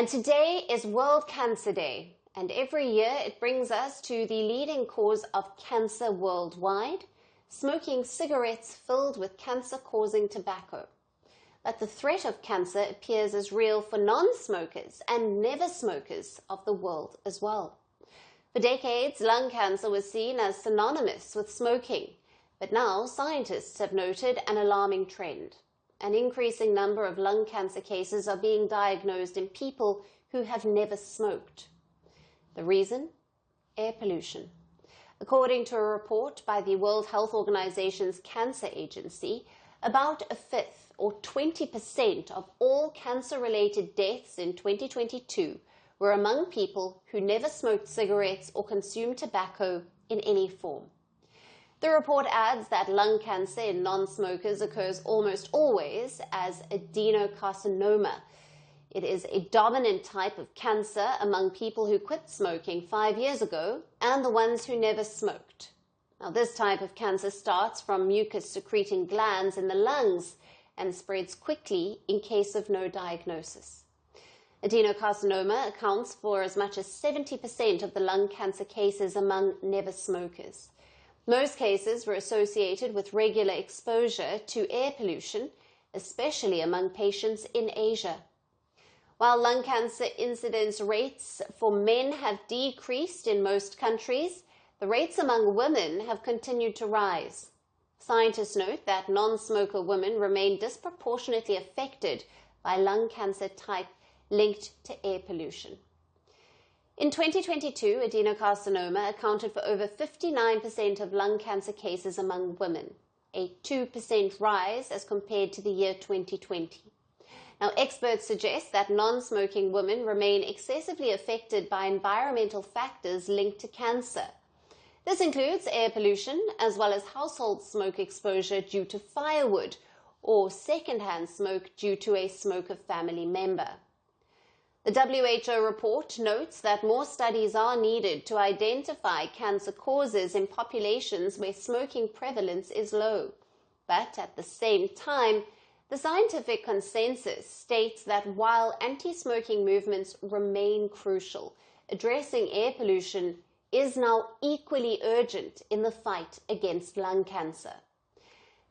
And today is World Cancer Day, and every year it brings us to the leading cause of cancer worldwide, smoking cigarettes filled with cancer-causing tobacco. But the threat of cancer appears as real for non-smokers and never smokers of the world as well. For decades, lung cancer was seen as synonymous with smoking, but now scientists have noted an alarming trend. An increasing number of lung cancer cases are being diagnosed in people who have never smoked. The reason? Air pollution. According to a report by the World Health Organization's Cancer Agency, about a fifth, or 20% of all cancer-related deaths in 2022 were among people who never smoked cigarettes or consumed tobacco in any form. The report adds that lung cancer in non-smokers occurs almost always as adenocarcinoma. It is a dominant type of cancer among people who quit smoking 5 years ago and the ones who never smoked. Now, this type of cancer starts from mucus-secreting glands in the lungs and spreads quickly in case of no diagnosis. Adenocarcinoma accounts for as much as 70% of the lung cancer cases among never smokers. Most cases were associated with regular exposure to air pollution, especially among patients in Asia. While lung cancer incidence rates for men have decreased in most countries, the rates among women have continued to rise. Scientists note that non-smoker women remain disproportionately affected by lung cancer type linked to air pollution. In 2022, adenocarcinoma accounted for over 59% of lung cancer cases among women, a 2% rise as compared to the year 2020. Now, experts suggest that non-smoking women remain excessively affected by environmental factors linked to cancer. This includes air pollution as well as household smoke exposure due to firewood or secondhand smoke due to a smoker family member. The WHO report notes that more studies are needed to identify cancer causes in populations where smoking prevalence is low. But at the same time, the scientific consensus states that while anti-smoking movements remain crucial, addressing air pollution is now equally urgent in the fight against lung cancer.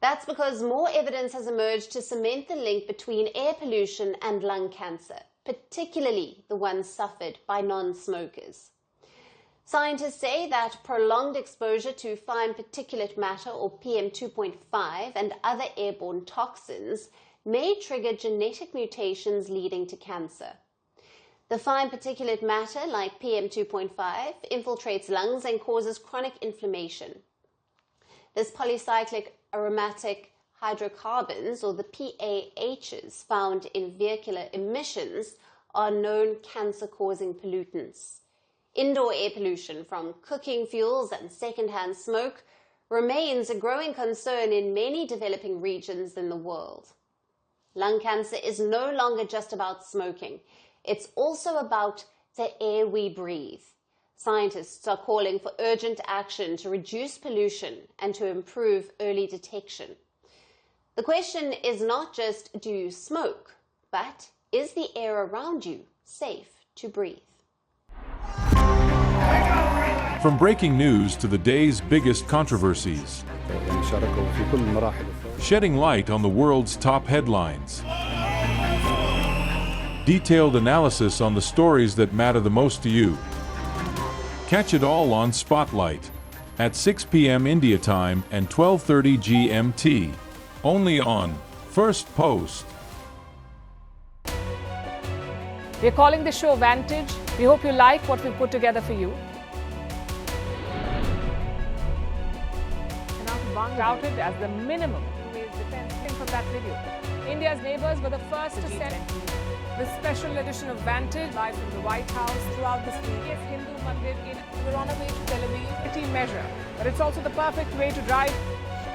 That's because more evidence has emerged to cement the link between air pollution and lung cancer, particularly the ones suffered by non-smokers. Scientists say that prolonged exposure to fine particulate matter, or PM2.5, and other airborne toxins may trigger genetic mutations leading to cancer. The fine particulate matter, like PM2.5, infiltrates lungs and causes chronic inflammation. This polycyclic aromatic hydrocarbons, or the PAHs, found in vehicular emissions are known cancer-causing pollutants. Indoor air pollution from cooking fuels and secondhand smoke remains a growing concern in many developing regions in the world. Lung cancer is no longer just about smoking. It's also about the air we breathe. Scientists are calling for urgent action to reduce pollution and to improve early detection. The question is not just, do you smoke, but is the air around you safe to breathe? From breaking news to the day's biggest controversies, shedding light on the world's top headlines, detailed analysis on the stories that matter the most to you. Catch it all on Spotlight at 6 p.m. India time and 12:30 GMT, only on Firstpost. We're calling the show Vantage. We hope you like what we put together for you. Touted as the minimum defense from that video. India's neighbors were the first to send the special edition of Vantage live from the White House throughout this week. Yes, Hindu Mandir in we're on our way to Tel Aviv. Team measure, but it's also the perfect way to drive.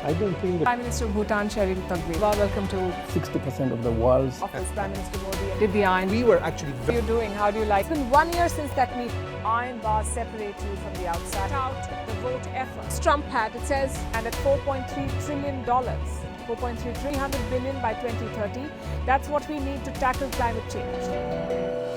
I don't think that Prime Minister of Bhutan, Sherin Tagwe. Welcome to 60% of the world's office. Prime Minister Modi did the iron. We were actually How are you doing? How do you like? It's been 1 year since that meeting. Iron bars separate you from the outside. Out the vote effort. Trump had, it says, and at $4.3 trillion. 4.3 300 billion by 2030. That's what we need to tackle climate change.